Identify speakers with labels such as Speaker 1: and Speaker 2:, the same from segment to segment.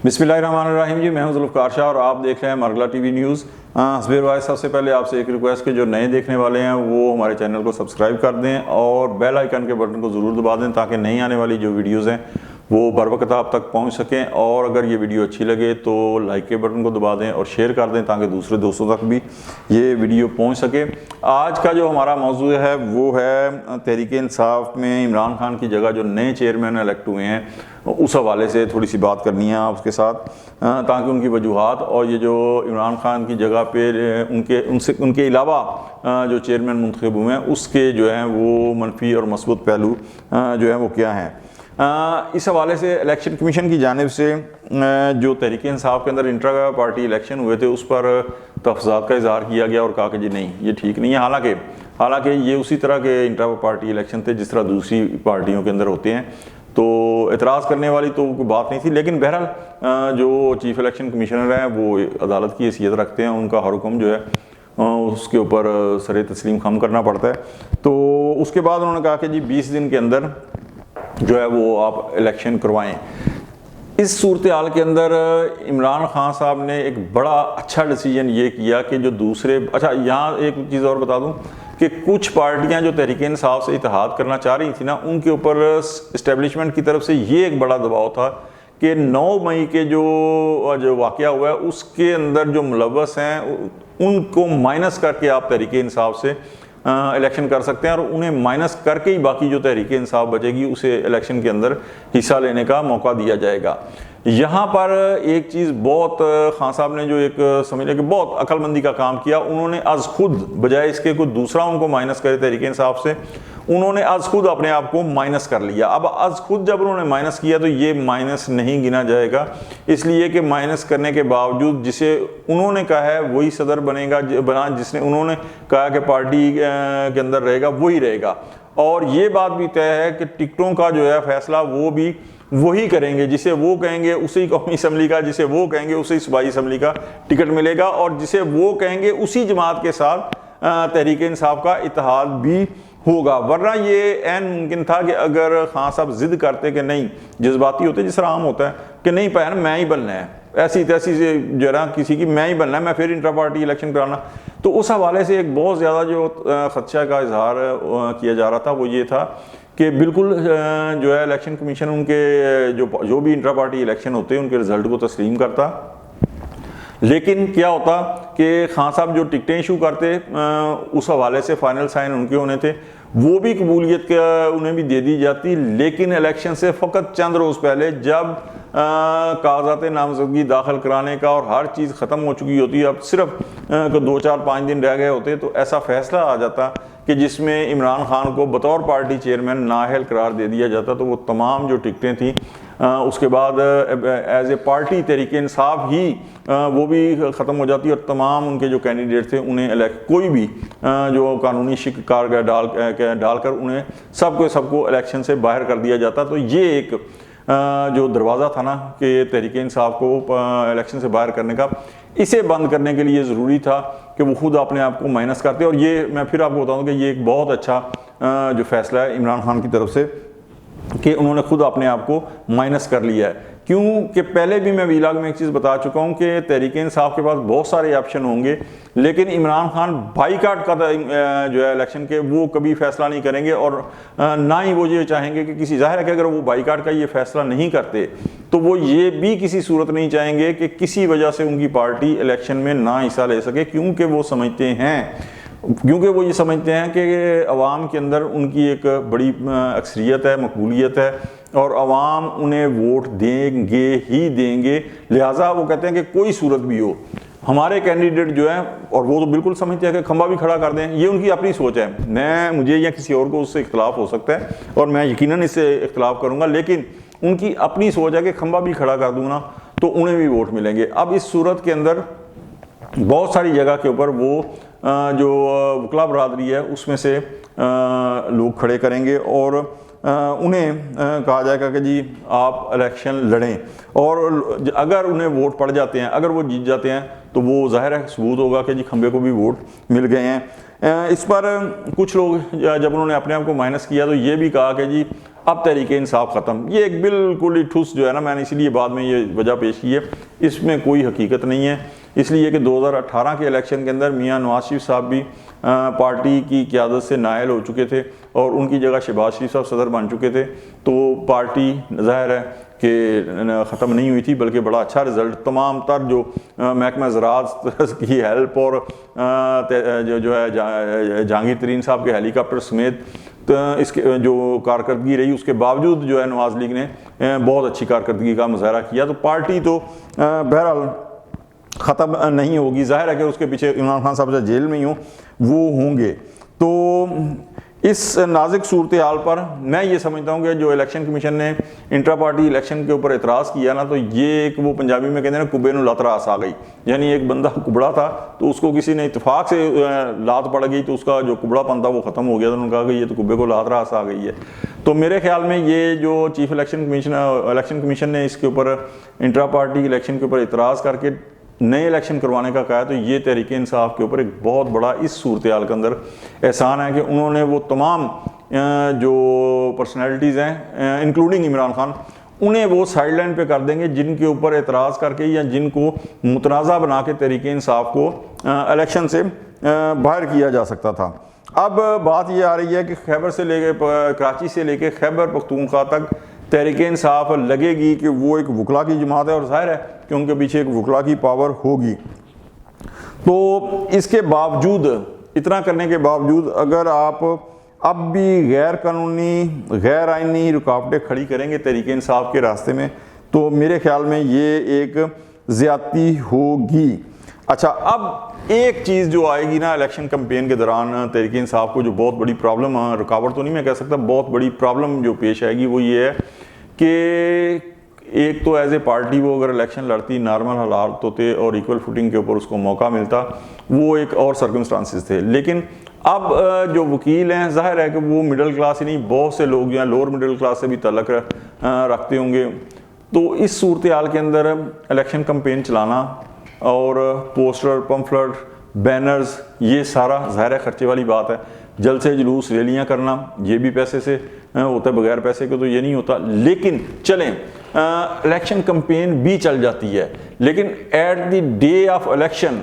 Speaker 1: बिस्मिल्लाहिर्रहमानिर्रहीम जी, मैं हूं जुल्फ़कार शाह और आप देख रहे हैं मरगला टीवी न्यूज़। हस्बीर भाई, सबसे पहले आपसे एक रिक्वेस्ट कि जो नए देखने वाले हैं वो हमारे चैनल को सब्सक्राइब कर दें और बेल आइकन के बटन को ज़रूर दबा दें ताकि नई आने वाली जो वीडियोज़ हैं वो बर वक्त आप तक पहुंच सकें। और अगर ये वीडियो अच्छी लगे तो लाइक के बटन को दबा दें और शेयर कर दें ताकि दूसरे दोस्तों तक भी ये वीडियो पहुंच सके। आज का जो हमारा मौजू है वो है तहरीक इंसाफ में इमरान खान की जगह जो नए चेयरमैन इलेक्ट हुए हैं उस हवाले से थोड़ी सी बात करनी है आपके साथ, ताकि उनकी वजूहात और ये जो इमरान खान की जगह पे उनके अलावा जो चेयरमैन मुंतखब हुए हैं उसके जो हैं वो मनफी और मस्बूत पहलू जो हैं वो क्या हैं। इस हवाले से इलेक्शन कमीशन की जानिब से जो तहरीक इंसाफ के अंदर इंट्रा पार्टी इलेक्शन हुए थे उस पर तफज़ात का इजहार किया गया और कहा कि जी नहीं, ये ठीक नहीं है। हालांकि ये उसी तरह के इंट्रा पार्टी इलेक्शन थे जिस तरह दूसरी पार्टियों के अंदर होते हैं, तो एतराज़ करने वाली तो कोई बात नहीं थी। लेकिन बहरहाल जो चीफ इलेक्शन कमिश्नर हैं वो अदालत की हैसियत रखते हैं, उनका हर हुक्म जो है उसके ऊपर सरे तस्लीम खम करना पड़ता है। तो उसके बाद उन्होंने कहा कि जी 20 दिन के अंदर जो है वो आप इलेक्शन करवाएं। इस सूरत हाल के अंदर इमरान खान साहब ने एक बड़ा अच्छा डिसीजन ये किया कि जो दूसरे यहाँ एक चीज़ और बता दूं कि कुछ पार्टियां जो तहरीक इंसाफ से इत्तेहाद करना चाह रही थी ना, उनके ऊपर इस्टेब्लिशमेंट की तरफ से ये एक बड़ा दबाव था कि 9 मई के जो वाक़या हुआ है उसके अंदर जो मुलव्वस हैं उनको माइनस करके आप तहरीक इंसाफ से इलेक्शन कर सकते हैं और उन्हें माइनस करके ही बाकी जो तहरीक इंसाफ बचेगी उसे इलेक्शन के अंदर हिस्सा लेने का मौका दिया जाएगा। यहाँ पर एक चीज़ बहुत खान साहब ने जो एक समझ लें कि बहुत अक्लमंदी का काम किया, उन्होंने आज खुद बजाय इसके कोई दूसरा उनको माइनस करे तहरीक इंसाफ से, उन्होंने आज खुद अपने आप को माइनस कर लिया। अब आज खुद जब उन्होंने माइनस किया तो ये माइनस नहीं गिना जाएगा, इसलिए कि माइनस करने के बावजूद जिसे उन्होंने कहा है वही सदर बना, जिसने उन्होंने कहा कि पार्टी के अंदर रहेगा वही रहेगा। और ये बात भी तय है कि टिकटों का जो है फैसला वो भी वही करेंगे, जिसे वो कहेंगे उसी कौमी असम्बली का, जिसे वो कहेंगे उसी सूबाई असम्बली का टिकट मिलेगा और जिसे वो कहेंगे उसी जमात के साथ तहरीक इंसाफ का इत्तेहाद भी होगा। वरना ये ऐन मुमकिन था कि अगर खान साहब जिद करते कि नहीं, जज्बाती होते जिस तरह आम होता है कि नहीं पैन मैं ही बनना है, ऐसी तैसी से जरा किसी की मैं ही बनना है, मैं फिर इंट्रा पार्टी इलेक्शन कराना, तो उस हवाले से एक बहुत ज़्यादा जो खदशा का इजहार किया जा रहा था वो ये था कि बिल्कुल जो है इलेक्शन कमीशन उनके जो भी इंट्रा पार्टी इलेक्शन होते हैं उनके रिज़ल्ट को तस्लीम करता। लेकिन क्या होता कि खान साहब जो टिकटें इशू करते उस हवाले से फाइनल साइन उनके होने थे, वो भी कबूलियत उन्हें भी दे दी जाती। लेकिन इलेक्शन से फ़कत चंद रोज़ पहले जब कागजात नामजदगी दाखिल कराने का और हर चीज़ ख़त्म हो चुकी होती, अब सिर्फ 2, 4, 5 दिन रह गए होते, तो ऐसा फैसला आ जाता कि जिसमें इमरान खान को बतौर पार्टी चेयरमैन नाअहल करार दे दिया जाता। तो वो तमाम जो टिकटें थी उसके बाद as a party Tehreek Insaf ही वो भी ख़त्म हो जाती और तमाम उनके जो कैंडिडेट थे उन्हें कोई भी जो कानूनी शिकार डालकर उन्हें सबको इलेक्शन से बाहर कर दिया जाता। तो ये एक जो दरवाज़ा था ना कि तहरीक इंसाफ को इलेक्शन से बाहर करने का, इसे बंद करने के लिए ज़रूरी था कि वो खुद अपने आप को माइनस करते। और ये मैं फिर आपको बताऊँ कि ये एक बहुत अच्छा जो फैसला है इमरान खान की तरफ से कि उन्होंने खुद अपने आप को माइनस कर लिया है। क्योंकि पहले भी मैं वीलाग में एक चीज़ बता चुका हूँ कि तहरीक इंसाफ के पास बहुत सारे ऑप्शन होंगे, लेकिन इमरान खान बाईकाट का जो है इलेक्शन के वो कभी फैसला नहीं करेंगे और ना ही वो ये चाहेंगे कि किसी, जाहिर है कि अगर वो बाईकाट का ये फैसला नहीं करते तो वो ये भी किसी सूरत नहीं चाहेंगे कि किसी वजह से उनकी पार्टी इलेक्शन में ना हिस्सा ले सके, क्योंकि वो ये समझते हैं कि अवाम के अंदर उनकी एक बड़ी अक्सरियत है, मकबूलियत है और अवाम उन्हें वोट देंगे। लिहाजा वो कहते हैं कि कोई सूरत भी हो हमारे कैंडिडेट जो है, और वो तो बिल्कुल समझते हैं कि खंबा भी खड़ा कर दें। ये उनकी अपनी सोच है, मुझे या किसी और को उससे इख्तलाफ हो सकता है और मैं यकीनन इससे इख्तलाफ करूँगा, लेकिन उनकी अपनी सोच है कि खंबा भी खड़ा कर दूँ ना तो उन्हें भी वोट मिलेंगे। अब इस सूरत के अंदर बहुत सारी जगह के ऊपर वो जो वकला बरादरी है उसमें से लोग खड़े करेंगे और उन्हें कहा जाएगा कि जी आप इलेक्शन लड़ें, और अगर उन्हें वोट पड़ जाते हैं, अगर वो जीत जाते हैं तो वो ज़ाहिर है सबूत होगा कि जी खंबे को भी वोट मिल गए हैं। इस पर कुछ लोग जब उन्होंने अपने आप को माइनस किया तो ये भी कहा कि जी अब तहरीक इंसाफ ख़त्म। ये एक बिल्कुल ही ठुस जो है ना, मैंने इसलिए बाद में ये वजह पेश की है, इसमें कोई हकीकत नहीं है। इसलिए कि 2018 के इलेक्शन के अंदर मियां नवाज शरीफ साहब भी पार्टी की क़यादत से नायल हो चुके थे और उनकी जगह शहबाज शरीफ साहब सदर बन चुके थे, तो पार्टी ज़ाहिर है कि ख़त्म नहीं हुई थी, बल्कि बड़ा अच्छा रिज़ल्ट तमाम तर जो महकमा ज़राअत की हेल्प और जो है जहांगीर तरीन साहब के हेलीकॉप्टर समेत तो इसके जो कारकर्दगी रही, उसके बावजूद जो है नवाज़ लीग ने बहुत अच्छी कारकर्दगी का मुजाहरा किया। तो पार्टी तो बहरहाल ख़त्म नहीं होगी। ज़ाहिर है कि उसके पीछे इमरान खान साहब जेल में ही हों, वो होंगे। तो इस नाजुक सूरत हाल पर मैं ये समझता हूँ कि जो इलेक्शन कमीशन ने इंट्रा पार्टी इलेक्शन के ऊपर एतराज़ किया ना, तो ये एक वो पंजाबी में कहते हैं ना, कुब्बे नूं लत रास आ गई, यानी एक बंदा कुबड़ा था तो उसको किसी ने इत्तेफाक से लात पड़ गई, तो उसका जो कुबड़ापन था वो ख़त्म हो गया। तो उन्होंने कहा कि ये तो कुब्बे को लात रास आ गई है। तो मेरे ख्याल में ये जो चीफ इलेक्शन कमीशन ने इसके ऊपर इंट्रा पार्टी इलेक्शन के ऊपर एतराज़ करके नए इलेक्शन करवाने का कहा है, तो ये तहरीक इंसाफ के ऊपर एक बहुत बड़ा इस सूरत हाल के अंदर एहसान है कि उन्होंने वो तमाम जो पर्सनैलिटीज़ हैं इंक्लूडिंग इमरान खान, उन्हें वो साइड लाइन पर कर देंगे जिनके ऊपर एतराज़ करके या जिनको मुतनाज़ा बना के तहरीक इंसाफ को इलेक्शन से बाहर किया जा सकता था। अब बात ये आ रही है कि खैबर से लेके कराची से लेके खैबर पख्तूनख्वा तक तहरीक इंसाफ लगेगी कि वो एक वकला की जमात है और जाहिर है कि उनके पीछे एक वकला की पावर होगी। तो इसके बावजूद, इतना करने के बावजूद, अगर आप अब भी गैर कानूनी गैर आइनी रुकावटें खड़ी करेंगे तहरीक इंसाफ के रास्ते में, तो मेरे ख्याल में ये एक ज़्यादती होगी। अच्छा, अब एक चीज़ जो आएगी ना इलेक्शन कैंपेन के दौरान तहरीक इंसाफ को जो बहुत बड़ी प्रॉब्लम, रुकावट तो नहीं मैं कह सकता, बहुत बड़ी प्रॉब्लम जो पेश आएगी वो ये है कि एक तो एज ए पार्टी वो अगर इलेक्शन लड़ती, नॉर्मल हालात होते और इक्वल फुटिंग के ऊपर उसको मौका मिलता, वो एक और सर्कमस्टांसिस थे। लेकिन अब जो वकील हैं, जाहिर है कि वो मिडिल क्लास ही नहीं, बहुत से लोग जो हैं लोअर मिडिल क्लास से भी ताल्लुक़ रखते होंगे। तो इस सूरत हाल के अंदर इलेक्शन कैंपेन चलाना और पोस्टर, पम्फलेट, बैनर्स, ये सारा ज़ाहिर खर्चे वाली बात है। जलसे जुलूस रैलियाँ करना, ये भी पैसे से होता है, बगैर पैसे के तो ये नहीं होता। लेकिन चलें, इलेक्शन कैंपेन भी चल जाती है, लेकिन at the day of election,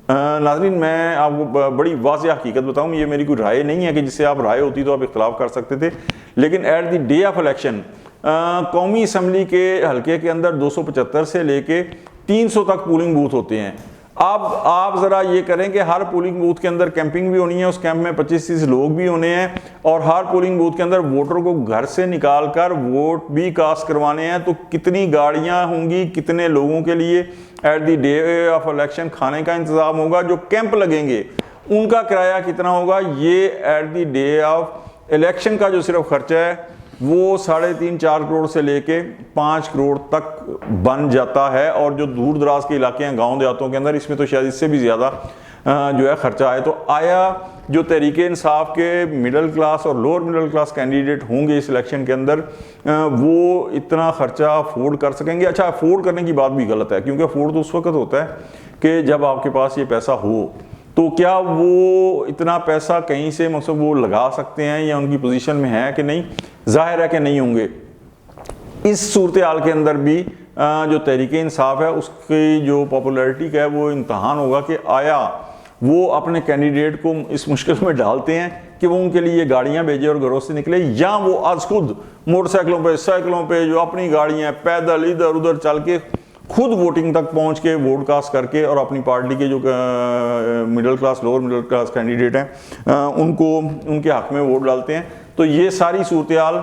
Speaker 1: नाज़रीन मैं आपको बड़ी वाज़ेह हकीकत बताऊँ, ये मेरी कोई राय नहीं है कि जिससे आप राय होती तो आप इख्तलाफ कर सकते थे, लेकिन at the day of election कौमी असम्बली के हल्के के अंदर 275 से लेके 300 तक पोलिंग बूथ होते हैं। अब आप ज़रा ये करें कि हर पोलिंग बूथ के अंदर कैंपिंग भी होनी है, उस कैंप में 25-30 लोग भी होने हैं और हर पोलिंग बूथ के अंदर वोटर को घर से निकाल कर वोट भी कास्ट करवाने हैं। तो कितनी गाड़ियां होंगी, कितने लोगों के लिए at the day of election खाने का इंतज़ाम होगा, जो कैंप लगेंगे उनका किराया कितना होगा, ये at the day of election का जो सिर्फ खर्चा है वो 3.5-4 करोड़ से लेके 5 करोड़ तक बन जाता है। और जो दूर दराज के इलाके हैं, गांव देहातों के अंदर, इसमें तो शायद इससे भी ज़्यादा जो है ख़र्चा आए। तो आया जो तहरीक इंसाफ के मिडिल क्लास और लोअर मिडिल क्लास कैंडिडेट होंगे इस इलेक्शन के अंदर, वो इतना ख़र्चा अफोर्ड कर सकेंगे? अच्छा, अफोर्ड करने की बात भी गलत है, क्योंकि अफोर्ड तो उस वक्त होता है कि जब आपके पास ये पैसा हो। तो क्या वो इतना पैसा कहीं से मतलब वो लगा सकते हैं या उनकी पोजीशन में है कि नहीं? जाहिर है कि नहीं होंगे। इस सूरत हाल के अंदर भी जो तहरीक इंसाफ है उसकी जो पॉपुलैरिटी का है वो इम्तहान होगा कि आया वो अपने कैंडिडेट को इस मुश्किल में डालते हैं कि वो उनके लिए गाड़ियां भेजे और घरों से निकले, या वो आज खुद मोटरसाइकिलों पे, साइकिलों पे, जो अपनी गाड़ियां, पैदल इधर उधर चल के खुद वोटिंग तक पहुंच के वोट कास्ट करके और अपनी पार्टी के जो middle class, lower middle class candidate हैं उनको उनके हक में वोट डालते हैं। तो ये सारी सूरत हाल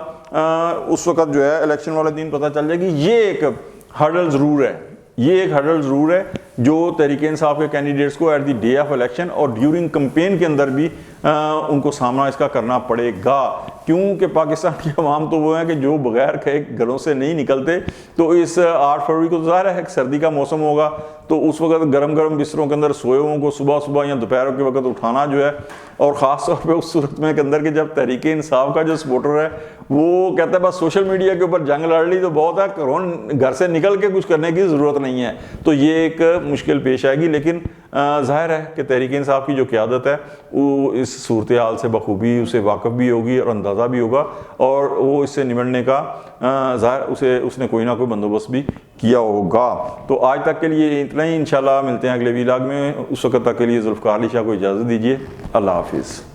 Speaker 1: उस वक्त जो है इलेक्शन वाले दिन पता चल जाएगी। ये एक हर्डल ज़रूर है, ये एक हर्डल ज़रूर है जो तहरीक इंसाफ के कैंडिडेट्स को at the day of election और ड्यूरिंग कैंपेन के अंदर भी उनको सामना इसका करना पड़ेगा। क्योंकि पाकिस्तान की अवाम तो वो है कि जो बगैर कहे घरों से नहीं निकलते। तो इस 8 फरवरी को तो ज़ाहिर है सर्दी का मौसम होगा, तो उस वक्त गर्म गर्म बिस्तरों के अंदर सोए हुओं को सुबह सुबह या दोपहर के वक्त उठाना जो है, और ख़ास तौर पे उस सूरत में के अंदर कि जब तहरीक इंसाफ का जो सपोर्टर है वो कहता है बस सोशल मीडिया के ऊपर जंग लड़ ली तो बहुत है, घर से निकल के कुछ करने की ज़रूरत नहीं है। तो ये एक मुश्किल पेश आएगी। लेकिन ज़ाहिर है कि तहरीक इंसाफ की जो क़यादत है वो इस सूरत हाल से बखूबी उसे वाकफ़ भी होगी और अंदाज़ा अंदाज़ा भी होगा और वो इससे निमटने का ज़ाहिर उसने कोई ना कोई बंदोबस्त भी किया होगा। तो आज तक के लिए इतना ही, इंशाल्लाह मिलते हैं अगले व्लॉग में। उस वक्त तक के लिए जुल्फ़िकार अली शाह को इजाज़त दीजिए। अल्लाह हाफिज़।